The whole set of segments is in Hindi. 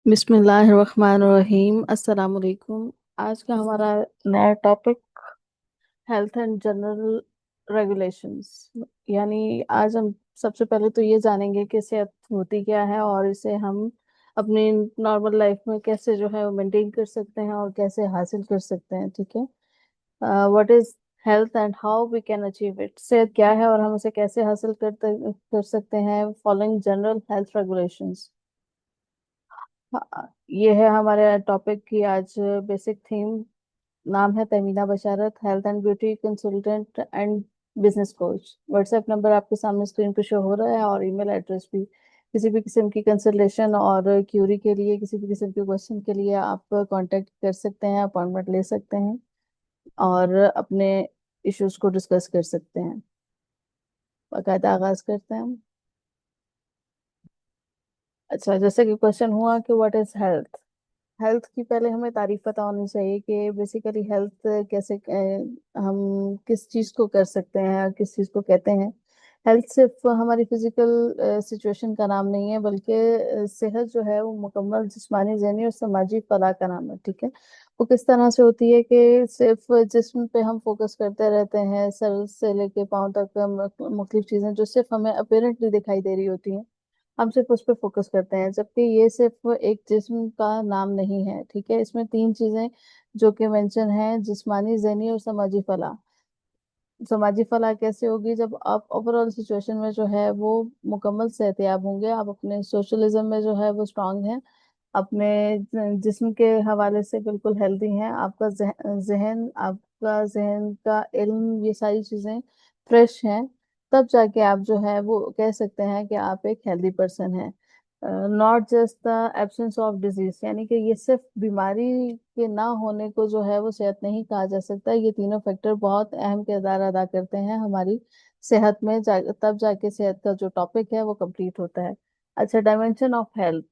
बिस्मिल्लाहिर्रहमानिर्रहीम अस्सलाम वालेकुम। आज का हमारा नया topic health and general regulations. यानी आज हम सबसे पहले तो ये जानेंगे कि सेहत होती क्या है और इसे हम अपनी नॉर्मल लाइफ में कैसे जो है वो मेंटेन कर सकते हैं और कैसे हासिल कर सकते हैं। ठीक है। What is health and how we can achieve it. सेहत क्या है और हम इसे कैसे हासिल कर सकते हैं फॉलोइंग जनरल हेल्थ रेगुलेशंस। हाँ, ये है हमारे टॉपिक की आज बेसिक थीम। नाम है Tamina Basharat, health and beauty consultant and business coach. WhatsApp number आपके सामने स्क्रीन पे शो हो रहा है और ईमेल एड्रेस भी। किसी भी किस्म की कंसल्टेशन और क्यूरी के लिए, किसी भी किस्म के क्वेश्चन के लिए आप कांटेक्ट कर सकते हैं, अपॉइंटमेंट ले सकते हैं और अपने इश्यूज को डिस्कस कर सकते हैं। बाकायदा आगाज करते हैं हम। अच्छा, जैसे कि क्वेश्चन हुआ कि व्हाट इज हेल्थ। हेल्थ की पहले हमें तारीफ पता होनी चाहिए कि बेसिकली हेल्थ कैसे हम किस चीज़ को कर सकते हैं, किस चीज़ को कहते हैं। हेल्थ सिर्फ हमारी फिजिकल सिचुएशन का नाम नहीं है, बल्कि सेहत जो है वो मुकम्मल जिस्मानी, ज़हनी और समाजी फलाह का नाम है। ठीक है। वो किस तरह से होती है कि सिर्फ जिस्म पे हम फोकस करते रहते हैं, सर से लेके पाँव तक मुख्तलिफ चीज़ें जो सिर्फ हमें अपेरेंटली दिखाई दे रही होती हैं, हम सिर्फ उस पर फोकस करते हैं, जबकि ये सिर्फ एक जिस्म का नाम नहीं है। ठीक है। इसमें तीन चीजें जो कि मेंशन है: जिस्मानी, ज़हनी और समाजी फलाह। समाजी फलाह कैसे होगी? जब आप ओवरऑल सिचुएशन में जो है वो मुकम्मल सेहतयाब होंगे, आप अपने सोशलिज्म में जो है वो स्ट्रांग हैं, अपने जिस्म के हवाले से बिल्कुल हेल्दी हैं, आपका जहन का इल्म, ये सारी चीजें फ्रेश हैं, तब जाके आप जो है वो कह सकते हैं कि आप एक हेल्दी पर्सन हैं। Not just the absence of disease, यानी कि ये सिर्फ बीमारी के ना होने को जो है वो सेहत नहीं कहा जा सकता। ये तीनों फैक्टर बहुत अहम किरदार अदा करते हैं हमारी सेहत में, तब जाके सेहत का जो टॉपिक है वो कंप्लीट होता है। अच्छा, डायमेंशन ऑफ हेल्थ,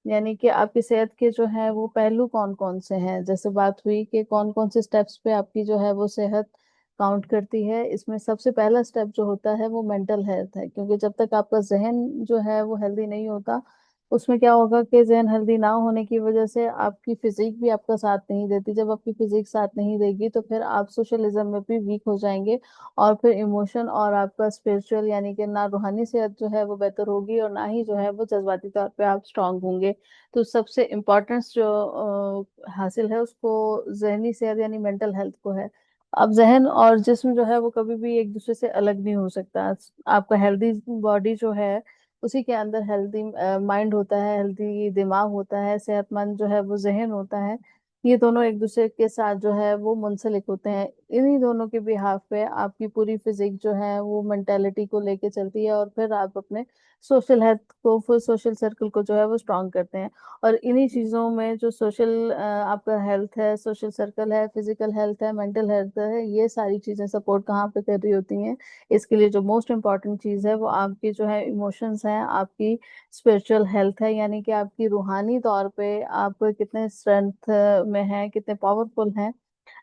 यानी कि आपकी सेहत के जो है वो पहलू कौन कौन से हैं। जैसे बात हुई कि कौन कौन से स्टेप्स पे आपकी जो है वो सेहत काउंट करती है, इसमें सबसे पहला स्टेप जो होता है वो मेंटल हेल्थ है। क्योंकि जब तक आपका जहन जो है वो हेल्दी नहीं होता, उसमें क्या होगा कि जहन हेल्दी ना होने की वजह से आपकी फिजिक भी आपका साथ नहीं देती। जब आपकी फिजिक साथ नहीं देगी तो फिर आप सोशलिज्म में भी वीक हो जाएंगे, और फिर इमोशन और आपका स्पिरिचुअल यानी कि ना रूहानी सेहत जो है वो बेहतर होगी और ना ही जो है वो जज्बाती तौर पे आप स्ट्रांग होंगे। तो सबसे इम्पोर्टेंस जो हासिल है उसको जहनी सेहत यानी मेंटल हेल्थ को है। अब जहन और जिस्म जो है वो कभी भी एक दूसरे से अलग नहीं हो सकता। आपका हेल्दी बॉडी जो है उसी के अंदर हेल्दी माइंड होता है, हेल्दी दिमाग होता है, सेहतमंद जो है वो जहन होता है। ये दोनों एक दूसरे के साथ जो है वो मुंसलिक होते हैं। इन्हीं दोनों के बिहाफ पे आपकी पूरी फिजिक जो है वो मेंटेलिटी को लेके चलती है, और फिर आप अपने सोशल हेल्थ को, फिर सोशल सर्कल को जो है वो स्ट्रांग करते हैं। और इन्हीं चीज़ों में जो सोशल आपका हेल्थ है, सोशल सर्कल है, फिजिकल हेल्थ है, मेंटल हेल्थ है, ये सारी चीज़ें सपोर्ट कहाँ पे कर रही होती हैं? इसके लिए जो मोस्ट इम्पॉर्टेंट चीज़ है वो आपकी जो है इमोशंस हैं, आपकी स्पिरिचुअल हेल्थ है, यानी कि आपकी रूहानी तौर पे आप कितने स्ट्रेंथ में हैं, कितने पावरफुल हैं।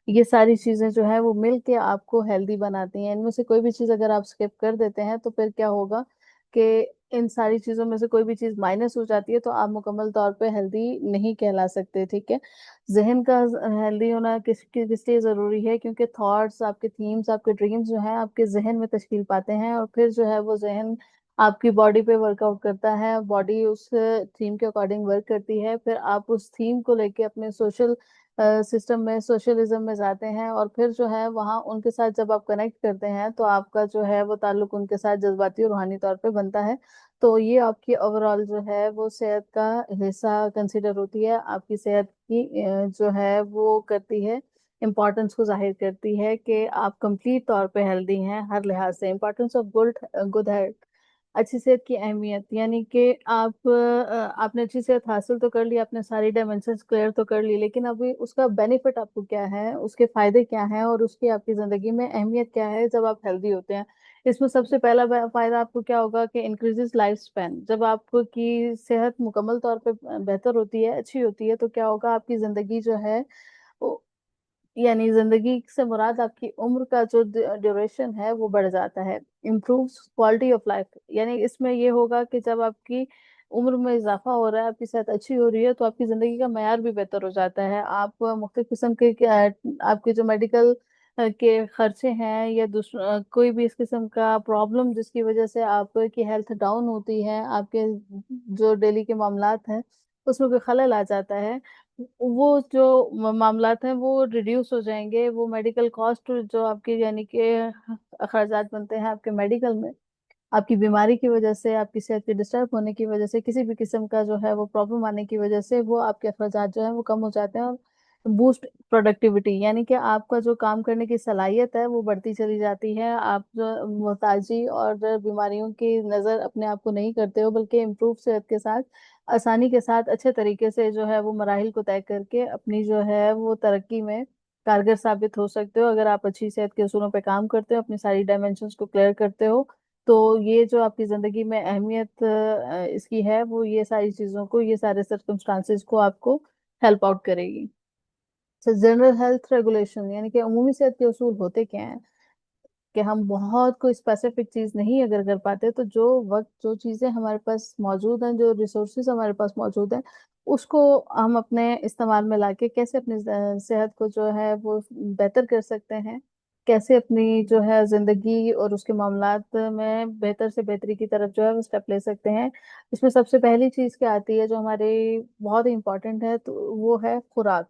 ये सारी चीजें जो है वो मिल के आपको हेल्दी बनाती हैं। इनमें से कोई भी चीज अगर आप स्किप कर देते हैं तो फिर क्या होगा कि इन सारी चीजों में से कोई भी चीज माइनस हो जाती है तो आप मुकम्मल तौर पे हेल्दी नहीं कहला सकते। ठीक है। जहन का हेल्दी होना किस लिए जरूरी है? क्योंकि थॉट्स, आपके थीम्स, आपके ड्रीम्स जो हैं आपके जहन में तश्कील पाते हैं, और फिर जो है वो जहन आपकी बॉडी पे वर्कआउट करता है, बॉडी उस थीम के अकॉर्डिंग वर्क करती है, फिर आप उस थीम को लेके अपने सोशल सिस्टम में, सोशलिज्म में जाते हैं, और फिर जो है वहाँ उनके साथ जब आप कनेक्ट करते हैं तो आपका जो है वो ताल्लुक उनके साथ जज्बाती और रूहानी तौर पे बनता है। तो ये आपकी ओवरऑल जो है वो सेहत का हिस्सा कंसिडर होती है, आपकी सेहत की जो है वो करती है, इम्पोर्टेंस को जाहिर करती है कि आप कंप्लीट तौर पे हेल्दी हैं हर लिहाज से। Importance of good good health, अच्छी सेहत की अहमियत, यानी कि आपने अच्छी सेहत हासिल तो कर ली, आपने सारी डायमेंशंस क्लियर तो कर ली, लेकिन अभी उसका बेनिफिट आपको क्या है, उसके फायदे क्या हैं और उसकी आपकी जिंदगी में अहमियत क्या है जब आप हेल्दी होते हैं। इसमें सबसे पहला फायदा आपको क्या होगा कि इंक्रीजेस लाइफ स्पैन। जब आपकी सेहत मुकम्मल तौर पे बेहतर होती है, अच्छी होती है, तो क्या होगा, आपकी जिंदगी जो है वो, यानी जिंदगी से मुराद आपकी उम्र का जो ड्यूरेशन है वो बढ़ जाता है। इम्प्रूव्स क्वालिटी ऑफ लाइफ, यानी इसमें ये होगा कि जब आपकी उम्र में इजाफा हो रहा है, आपकी सेहत अच्छी हो रही है, तो आपकी जिंदगी का मेयार भी बेहतर हो जाता है। आप मुख्तलिफ किस्म के आपके जो मेडिकल के खर्चे हैं या दूसरा कोई भी इस किस्म का प्रॉब्लम जिसकी वजह से आपकी हेल्थ डाउन होती है, आपके जो डेली के मामलात हैं उसमें कोई खलल आ जाता है, वो जो मामलात हैं वो रिड्यूस हो जाएंगे। वो मेडिकल कॉस्ट जो आपके यानी कि अखराजात बनते हैं आपके मेडिकल में, आपकी बीमारी की वजह से, आपकी सेहत के डिस्टर्ब होने की वजह से, किसी भी किस्म का जो है वो प्रॉब्लम आने की वजह से, वो आपके अखराजात जो है वो कम हो जाते हैं। और बूस्ट प्रोडक्टिविटी यानी कि आपका जो काम करने की सलाहियत है वो बढ़ती चली जाती है। आप जो मोहताजी और बीमारियों की नज़र अपने आप को नहीं करते हो, बल्कि इम्प्रूव सेहत के साथ आसानी के साथ अच्छे तरीके से जो है वो मराहिल को तय करके अपनी जो है वो तरक्की में कारगर साबित हो सकते हो। अगर आप अच्छी सेहत के उसूलों पर काम करते हो, अपनी सारी डायमेंशंस को क्लियर करते हो, तो ये जो आपकी जिंदगी में अहमियत इसकी है, वो ये सारी चीजों को, ये सारे सर्कमस्टांसेस को आपको हेल्प आउट करेगी। जनरल हेल्थ रेगुलेशन यानी कि अमूमी सेहत के उसूल होते क्या हैं, कि हम बहुत कोई स्पेसिफिक चीज नहीं अगर कर पाते, तो जो वक्त जो चीजें हमारे पास मौजूद हैं, जो रिसोर्सेज हमारे पास मौजूद हैं, उसको हम अपने इस्तेमाल में लाके कैसे अपनी सेहत को जो है वो बेहतर कर सकते हैं, कैसे अपनी जो है जिंदगी और उसके मामलात में बेहतर से बेहतरी की तरफ जो है वो स्टेप ले सकते हैं। इसमें सबसे पहली चीज क्या आती है जो हमारी बहुत ही इंपॉर्टेंट है, तो वो है खुराक।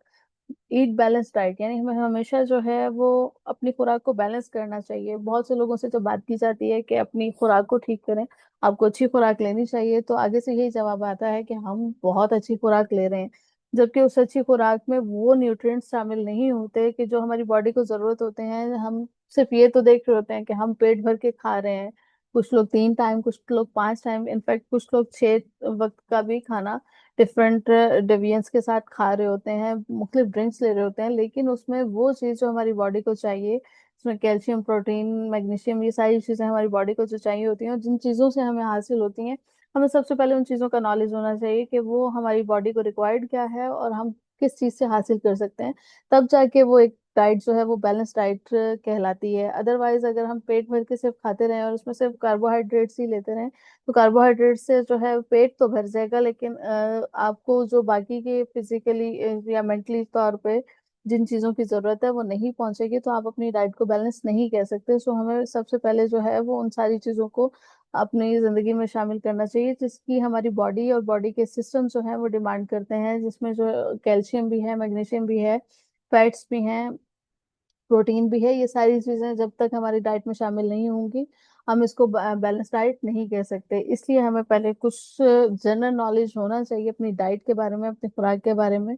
ईट बैलेंस डाइट यानी हमें हमेशा जो है वो अपनी खुराक को बैलेंस करना चाहिए। बहुत से लोगों से जब बात की जाती है कि अपनी खुराक को ठीक करें, आपको अच्छी खुराक लेनी चाहिए, तो आगे से यही जवाब आता है कि हम बहुत अच्छी खुराक ले रहे हैं, जबकि उस अच्छी खुराक में वो न्यूट्रिएंट्स शामिल नहीं होते कि जो हमारी बॉडी को जरूरत होते हैं। हम सिर्फ ये तो देख रहे होते हैं कि हम पेट भर के खा रहे हैं, कुछ लोग 3 टाइम, कुछ लोग 5 टाइम, इनफैक्ट कुछ लोग 6 वक्त का भी खाना डिफरेंट डेविएंट्स के साथ खा रहे होते हैं, मुख्तलिफ ड्रिंक्स ले रहे होते हैं, लेकिन उसमें वो चीज़ जो हमारी बॉडी को चाहिए, उसमें कैल्शियम, प्रोटीन, मैग्नीशियम, ये सारी चीज़ें हमारी बॉडी को जो चाहिए होती हैं और जिन चीज़ों से हमें हासिल होती हैं, हमें सबसे पहले उन चीज़ों का नॉलेज होना चाहिए कि वो हमारी बॉडी को रिक्वायर्ड क्या है और हम किस चीज़ से हासिल कर सकते हैं। तब जाके वो एक डाइट जो है वो बैलेंस डाइट कहलाती है। अदरवाइज अगर हम पेट भर के सिर्फ खाते रहें और उसमें सिर्फ कार्बोहाइड्रेट्स ही लेते रहें, तो कार्बोहाइड्रेट से जो है पेट तो भर जाएगा, लेकिन आपको जो बाकी के फिजिकली या मेंटली तौर पे जिन चीज़ों की ज़रूरत है वो नहीं पहुंचेगी, तो आप अपनी डाइट को बैलेंस नहीं कह सकते। सो हमें सबसे पहले जो है वो उन सारी चीज़ों को अपनी ज़िंदगी में शामिल करना चाहिए जिसकी हमारी बॉडी और बॉडी के सिस्टम जो है वो डिमांड करते हैं, जिसमें जो कैल्शियम भी है, मैग्नीशियम भी है, फैट्स भी हैं, प्रोटीन भी है। ये सारी चीजें जब तक हमारी डाइट में शामिल नहीं होंगी, हम इसको बैलेंस डाइट नहीं कह सकते। इसलिए हमें पहले कुछ जनरल नॉलेज होना चाहिए अपनी डाइट के बारे में, अपनी खुराक के बारे में,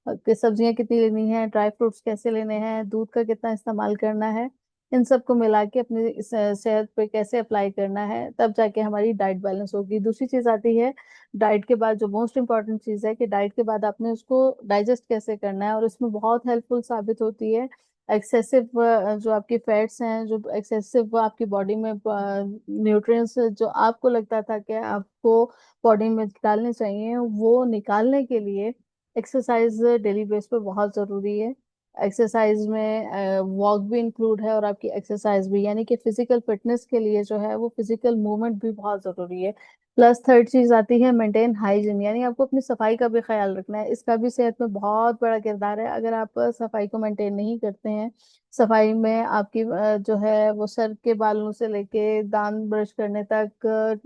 कि सब्जियां कितनी लेनी है, ड्राई फ्रूट्स कैसे लेने हैं, दूध का कितना इस्तेमाल करना है, इन सब को मिला के अपनी सेहत पे कैसे अप्लाई करना है, तब जाके हमारी डाइट बैलेंस होगी। दूसरी चीज आती है डाइट के बाद, जो मोस्ट इम्पॉर्टेंट चीज है कि डाइट के बाद आपने उसको डाइजेस्ट कैसे करना है, और इसमें बहुत हेल्पफुल साबित होती है एक्सेसिव जो आपकी फैट्स हैं, जो एक्सेसिव आपकी बॉडी में न्यूट्रिएंट्स जो आपको लगता था कि आपको बॉडी में डालने चाहिए, वो निकालने के लिए एक्सरसाइज डेली बेस पे बहुत ज़रूरी है। एक्सरसाइज में वॉक भी इंक्लूड है और आपकी एक्सरसाइज भी, यानी कि फिजिकल फिटनेस के लिए जो है वो फिजिकल मूवमेंट भी बहुत ज़रूरी है। प्लस थर्ड चीज आती है मेंटेन हाइजीन, यानी आपको अपनी सफाई का भी ख्याल रखना है। इसका भी सेहत में बहुत बड़ा किरदार है। अगर आप सफाई को मेंटेन नहीं करते हैं, सफाई में आपकी जो है वो सर के बालों से लेके दांत ब्रश करने तक,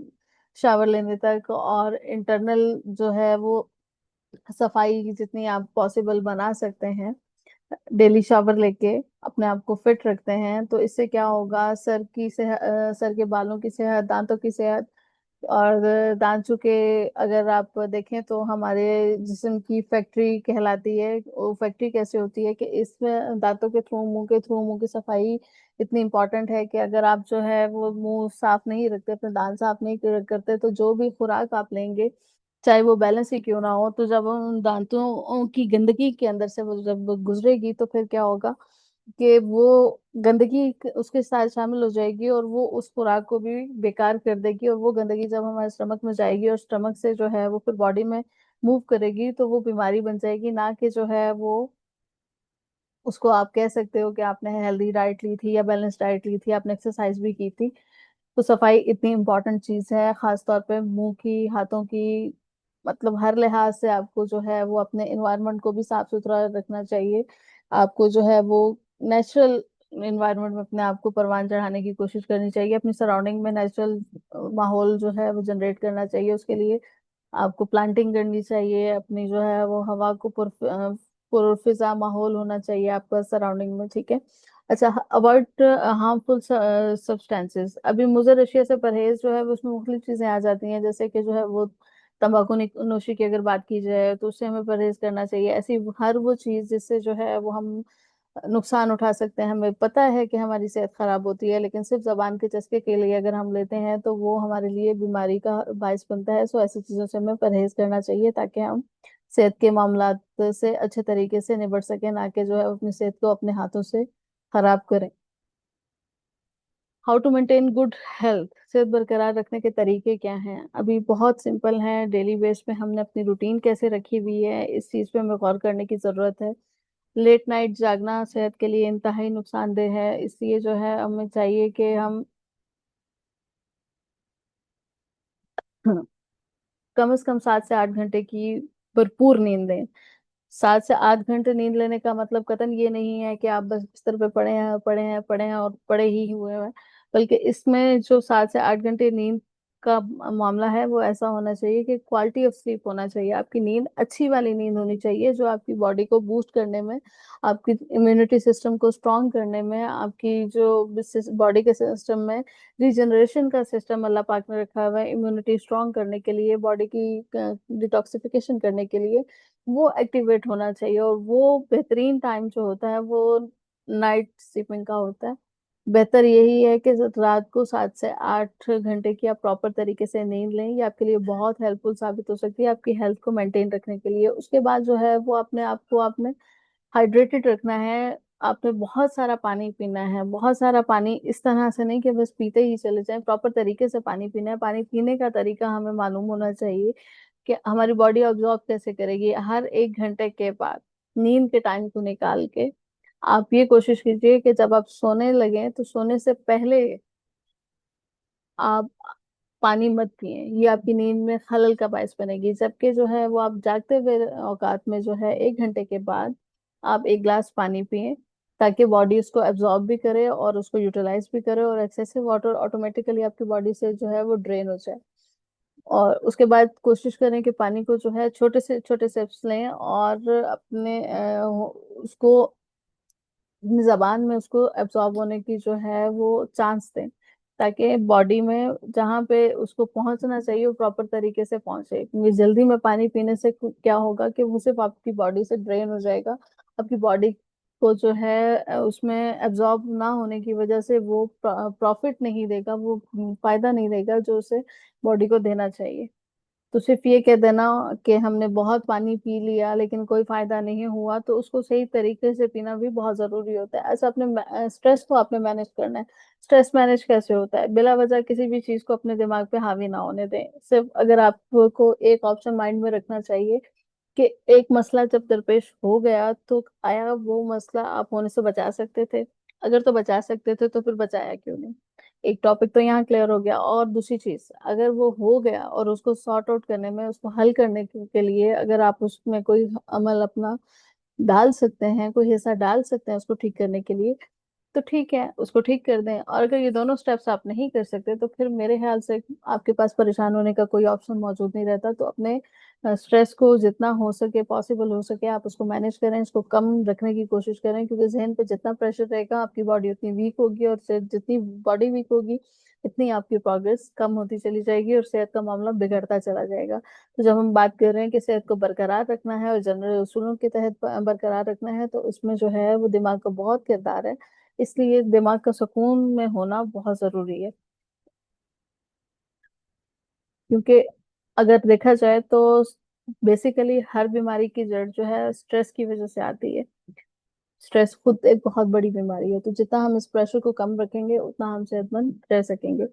शावर लेने तक, और इंटरनल जो है वो सफाई जितनी आप पॉसिबल बना सकते हैं, डेली शावर लेके अपने आप को फिट रखते हैं, तो इससे क्या होगा, सर के बालों की सेहत, दांतों की सेहत, और दांचू के अगर आप देखें तो हमारे जिस्म की फैक्ट्री कहलाती है। वो फैक्ट्री कैसे होती है कि इसमें दांतों के थ्रू, मुंह की सफाई इतनी इंपॉर्टेंट है कि अगर आप जो है वो मुंह साफ नहीं रखते, अपने दांत साफ नहीं करते, तो जो भी खुराक आप लेंगे, चाहे वो बैलेंस ही क्यों ना हो, तो जब उन दांतों की गंदगी के अंदर से वो जब गुजरेगी, तो फिर क्या होगा कि वो गंदगी उसके साथ शामिल हो जाएगी और वो उस खुराक को भी बेकार कर देगी, और वो गंदगी जब हमारे स्टमक में जाएगी और स्टमक से जो है वो फिर बॉडी में मूव करेगी, तो वो बीमारी बन जाएगी, ना कि जो है वो उसको आप कह सकते हो कि आपने हेल्दी डाइट ली थी या बैलेंस डाइट ली थी, आपने एक्सरसाइज भी की थी। तो सफाई इतनी इम्पोर्टेंट चीज है, खास तौर पे मुंह की, हाथों की, मतलब हर लिहाज से आपको जो है वो अपने इन्वायरमेंट को भी साफ सुथरा रखना चाहिए। आपको जो है वो नेचुरल इन्वायरमेंट में अपने आप को परवान चढ़ाने की कोशिश करनी चाहिए। अपनी सराउंडिंग में नेचुरल माहौल जो है वो जनरेट करना चाहिए। उसके लिए आपको प्लांटिंग करनी चाहिए, अपनी जो है वो हवा को पुरफिजा माहौल होना चाहिए आपका सराउंडिंग में, ठीक है। अच्छा, अवॉइड हार्मफुल सब्सटेंसेस। अभी मुजर अशिया से परहेज जो है वो उसमें मुख्तलिफ चीजें आ जाती हैं, जैसे कि जो है वो तंबाकू नोशी की अगर बात की जाए तो उससे हमें परहेज करना चाहिए। ऐसी हर वो चीज जिससे जो है वो हम नुकसान उठा सकते हैं, हमें पता है कि हमारी सेहत खराब होती है, लेकिन सिर्फ जबान के चस्के के लिए अगर हम लेते हैं तो वो हमारे लिए बीमारी का बायस बनता है। सो ऐसी चीजों से हमें परहेज करना चाहिए ताकि हम सेहत के मामलात से अच्छे तरीके से निपट सकें, ना कि जो है अपनी सेहत को अपने हाथों से खराब करें। How to maintain good health. सेहत बरकरार रखने के तरीके क्या हैं? अभी बहुत सिंपल हैं। डेली बेस पे हमने अपनी रूटीन कैसे रखी हुई है, इस चीज पे हमें गौर करने की जरूरत है। लेट नाइट जागना सेहत के लिए इंतहाई नुकसानदेह है, इसलिए जो है हमें चाहिए कि हम कम से कम 7 से 8 घंटे की भरपूर नींद लें। 7 से 8 घंटे नींद लेने का मतलब कतन ये नहीं है कि आप बस बिस्तर पे पड़े हैं, पड़े हैं, पड़े हैं और पड़े ही हुए हैं, बल्कि इसमें जो 7 से 8 घंटे नींद का मामला है वो ऐसा होना चाहिए कि क्वालिटी ऑफ स्लीप होना चाहिए। आपकी नींद अच्छी वाली नींद होनी चाहिए जो आपकी बॉडी को बूस्ट करने में, आपकी इम्यूनिटी सिस्टम को स्ट्रॉन्ग करने में, आपकी जो बॉडी के सिस्टम में रिजनरेशन का सिस्टम अल्लाह पाक ने रखा हुआ है इम्यूनिटी स्ट्रॉन्ग करने के लिए, बॉडी की डिटॉक्सिफिकेशन करने के लिए, वो एक्टिवेट होना चाहिए। और वो बेहतरीन टाइम जो होता है वो नाइट स्लीपिंग का होता है। बेहतर यही है कि रात को 7 से 8 घंटे की आप प्रॉपर तरीके से नींद लें। ये आपके लिए बहुत हेल्पफुल साबित हो सकती है आपकी हेल्थ को मेंटेन रखने के लिए। उसके बाद जो है वो अपने आप को आपने हाइड्रेटेड रखना है। आपने बहुत सारा पानी पीना है, बहुत सारा पानी, इस तरह से नहीं कि बस पीते ही चले जाएं, प्रॉपर तरीके से पानी पीना है। पानी पीने का तरीका हमें मालूम होना चाहिए कि हमारी बॉडी ऑब्जॉर्व कैसे करेगी। हर 1 घंटे के बाद नींद के टाइम को निकाल के आप ये कोशिश कीजिए कि जब आप सोने लगे तो सोने से पहले आप पानी मत पिए। ये आपकी नींद में खलल का बायस बनेगी। जबकि जो है वो आप जागते हुए औकात में जो है 1 घंटे के बाद आप 1 गिलास पानी पिए, ताकि बॉडी उसको एब्जॉर्ब भी करे और उसको यूटिलाइज भी करे, और एक्सेसिव वाटर ऑटोमेटिकली आपकी बॉडी से जो है वो ड्रेन हो जाए। और उसके बाद कोशिश करें कि पानी को जो है छोटे से छोटे सिप्स लें और अपने उसको अपनी जबान में उसको एब्जॉर्ब होने की जो है वो चांस दें, ताकि बॉडी में जहाँ पे उसको पहुंचना चाहिए वो प्रॉपर तरीके से पहुंचे। क्योंकि जल्दी में पानी पीने से क्या होगा कि वो सिर्फ आपकी बॉडी से ड्रेन हो जाएगा। आपकी बॉडी को जो है उसमें एब्जॉर्ब ना होने की वजह से वो प्रॉफिट नहीं देगा, वो फायदा नहीं देगा जो उसे बॉडी को देना चाहिए। तो सिर्फ ये कह देना कि हमने बहुत पानी पी लिया लेकिन कोई फायदा नहीं हुआ, तो उसको सही तरीके से पीना भी बहुत जरूरी होता है। ऐसा अपने स्ट्रेस को आपने मैनेज करना है। स्ट्रेस मैनेज कैसे होता है? बिला वजह किसी भी चीज को अपने दिमाग पे हावी ना होने दें। सिर्फ अगर आपको एक ऑप्शन माइंड में रखना चाहिए कि एक मसला जब दरपेश हो गया तो आया वो मसला आप होने से बचा सकते थे? अगर तो बचा सकते थे तो फिर बचाया क्यों नहीं? एक टॉपिक तो यहाँ क्लियर हो गया। और दूसरी चीज, अगर वो हो गया और उसको सॉर्ट आउट करने में, उसको हल करने के लिए अगर आप उसमें कोई अमल अपना डाल सकते हैं, कोई हिस्सा डाल सकते हैं उसको ठीक करने के लिए, तो ठीक है, उसको ठीक कर दें। और अगर ये दोनों स्टेप्स आप नहीं कर सकते तो फिर मेरे ख्याल से आपके पास परेशान होने का कोई ऑप्शन मौजूद नहीं रहता। तो अपने स्ट्रेस को जितना हो सके, पॉसिबल हो सके, आप उसको मैनेज करें, इसको कम रखने की कोशिश करें। क्योंकि जहन पे जितना प्रेशर रहेगा आपकी बॉडी उतनी वीक होगी, और जितनी बॉडी वीक होगी इतनी आपकी प्रोग्रेस कम होती चली जाएगी और सेहत का मामला बिगड़ता चला जाएगा। तो जब हम बात कर रहे हैं कि सेहत को बरकरार रखना है और जनरल उसूलों के तहत बरकरार रखना है, तो उसमें जो है वो दिमाग का बहुत किरदार है। इसलिए दिमाग का सुकून में होना बहुत जरूरी है। क्योंकि अगर देखा जाए तो बेसिकली हर बीमारी की जड़ जो है स्ट्रेस की वजह से आती है। स्ट्रेस खुद एक बहुत बड़ी बीमारी है। तो जितना हम इस प्रेशर को कम रखेंगे उतना हम सेहतमंद रह सकेंगे।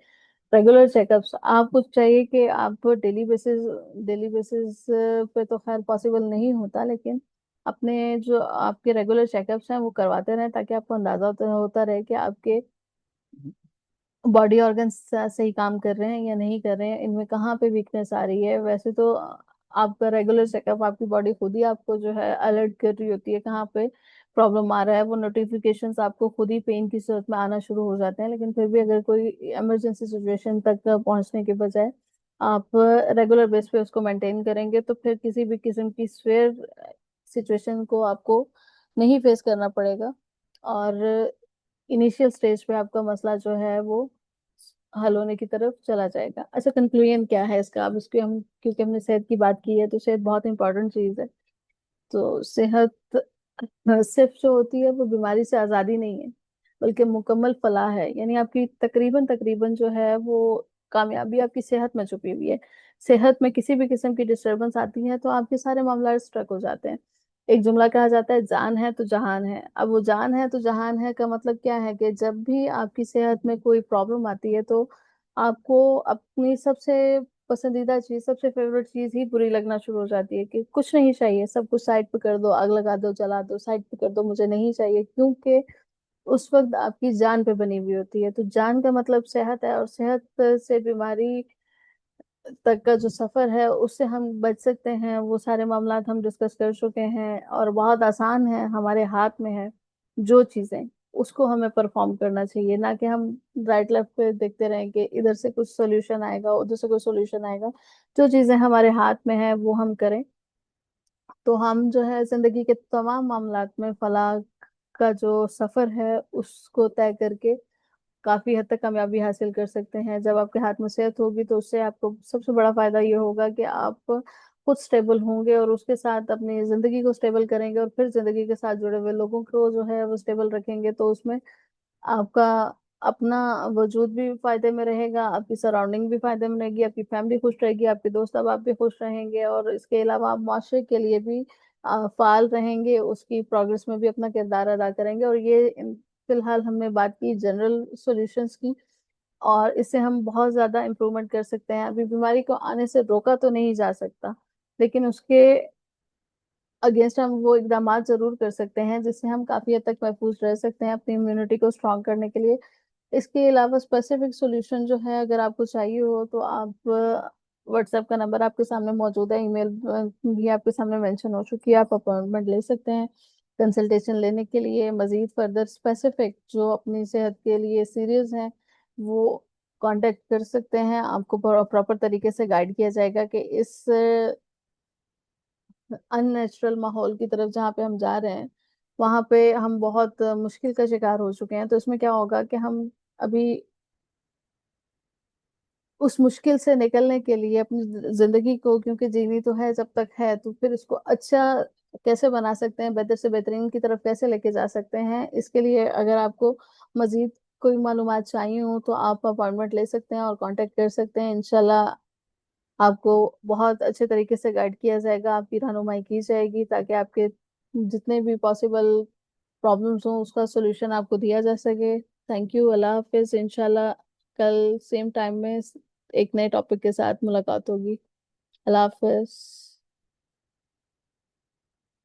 रेगुलर चेकअप्स आपको चाहिए कि आप डेली बेसिस पे तो खैर पॉसिबल नहीं होता, लेकिन अपने जो आपके रेगुलर चेकअप्स हैं वो करवाते रहें, ताकि आपको अंदाजा होता रहे कि आपके बॉडी ऑर्गन्स सही काम कर रहे हैं या नहीं कर रहे हैं, इनमें कहाँ पे वीकनेस आ रही है। वैसे तो आपका रेगुलर चेकअप, आपकी बॉडी खुद ही आपको जो है अलर्ट कर रही होती है कहाँ पे प्रॉब्लम आ रहा है। वो नोटिफिकेशंस आपको खुद ही पेन की सूरत में आना शुरू हो जाते हैं। लेकिन फिर भी अगर कोई इमरजेंसी सिचुएशन तक पहुंचने के बजाय आप रेगुलर बेस पे उसको मेंटेन करेंगे, तो फिर किसी भी किस्म की स्वेयर सिचुएशन को आपको नहीं फेस करना पड़ेगा। और इनिशियल स्टेज पे आपका मसला जो है वो हल होने की तरफ चला जाएगा। अच्छा, कंक्लूजन क्या है इसका? अब इसके हम, क्योंकि हमने सेहत की बात की है, तो सेहत बहुत इंपॉर्टेंट चीज है। तो सेहत सिर्फ जो होती है वो बीमारी से आजादी नहीं है, बल्कि मुकम्मल फलाह है। यानी आपकी तकरीबन तकरीबन जो है वो कामयाबी आपकी सेहत में छुपी हुई है। सेहत में किसी भी किस्म की डिस्टरबेंस आती है तो आपके सारे मामला स्ट्रक हो जाते हैं। एक जुमला कहा जाता है, जान है तो जहान है। अब वो जान है तो जहान है का मतलब क्या है कि जब भी आपकी सेहत में कोई प्रॉब्लम आती है तो आपको अपनी सबसे पसंदीदा चीज, सबसे फेवरेट चीज ही बुरी लगना शुरू हो जाती है कि कुछ नहीं चाहिए, सब कुछ साइड पे कर दो, आग लगा दो, जला दो, साइड पे कर दो, मुझे नहीं चाहिए। क्योंकि उस वक्त आपकी जान पे बनी हुई होती है। तो जान का मतलब सेहत है, और सेहत से बीमारी तक का जो सफर है उससे हम बच सकते हैं। वो सारे मामला हम डिस्कस कर चुके हैं, और बहुत आसान है, हमारे हाथ में है जो चीजें, उसको हमें परफॉर्म करना चाहिए। ना कि हम राइट लेफ्ट पे देखते रहें कि इधर से कुछ सोल्यूशन आएगा, उधर से कोई सोल्यूशन आएगा। जो चीजें हमारे हाथ में है वो हम करें, तो हम जो है जिंदगी के तमाम मामलात में फलाह का जो सफर है उसको तय करके काफी हद तक कामयाबी हासिल कर सकते हैं। जब आपके हाथ में सेहत होगी तो उससे आपको सबसे बड़ा फायदा ये होगा कि आप खुद स्टेबल होंगे, और उसके साथ अपनी जिंदगी को स्टेबल करेंगे, और फिर जिंदगी के साथ जुड़े हुए लोगों को जो है वो स्टेबल रखेंगे। तो उसमें आपका अपना वजूद भी फायदे में रहेगा, आपकी सराउंडिंग भी फायदे में रहेगी, आपकी फैमिली खुश रहेगी, आपके दोस्त अब भी खुश रहेंगे, और इसके अलावा आप माशरे के लिए भी फाल रहेंगे, उसकी प्रोग्रेस में भी अपना किरदार अदा करेंगे। और ये फिलहाल हमने बात की जनरल सॉल्यूशंस की, और इससे हम बहुत ज्यादा इम्प्रूवमेंट कर सकते हैं। अभी बीमारी को आने से रोका तो नहीं जा सकता, लेकिन उसके अगेंस्ट हम वो इकदाम जरूर कर सकते हैं जिससे हम काफी हद तक महफूज रह सकते हैं अपनी इम्यूनिटी को स्ट्रॉन्ग करने के लिए। इसके अलावा स्पेसिफिक सॉल्यूशन जो है अगर आपको चाहिए हो तो आप, व्हाट्सएप का नंबर आपके सामने मौजूद है, ईमेल भी आपके सामने मेंशन हो चुकी है, आप अपॉइंटमेंट ले सकते हैं कंसल्टेशन लेने के लिए। मजीद फर्दर स्पेसिफिक जो अपनी सेहत के लिए सीरियस हैं वो कांटेक्ट कर सकते हैं। आपको प्रॉपर तरीके से गाइड किया जाएगा कि इस अननेचुरल माहौल की तरफ जहाँ पे हम जा रहे हैं वहां पे हम बहुत मुश्किल का शिकार हो चुके हैं। तो इसमें क्या होगा कि हम अभी उस मुश्किल से निकलने के लिए अपनी जिंदगी को, क्योंकि जीनी तो है जब तक है, तो फिर इसको अच्छा कैसे बना सकते हैं, बेहतर से बेहतरीन की तरफ कैसे लेके जा सकते हैं, इसके लिए अगर आपको मजीद कोई मालूमात चाहिए हो तो आप अपॉइंटमेंट ले सकते हैं और कांटेक्ट कर सकते हैं। इंशाल्लाह आपको बहुत अच्छे तरीके से गाइड किया जाएगा, आपकी रहनुमाई की जाएगी, ताकि आपके जितने भी पॉसिबल प्रॉब्लम्स हो उसका सोल्यूशन आपको दिया जा सके। Thank you. अल्लाह हाफिज। इंशाल्लाह कल सेम टाइम में एक नए टॉपिक के साथ मुलाकात होगी। अल्लाह हाफिज।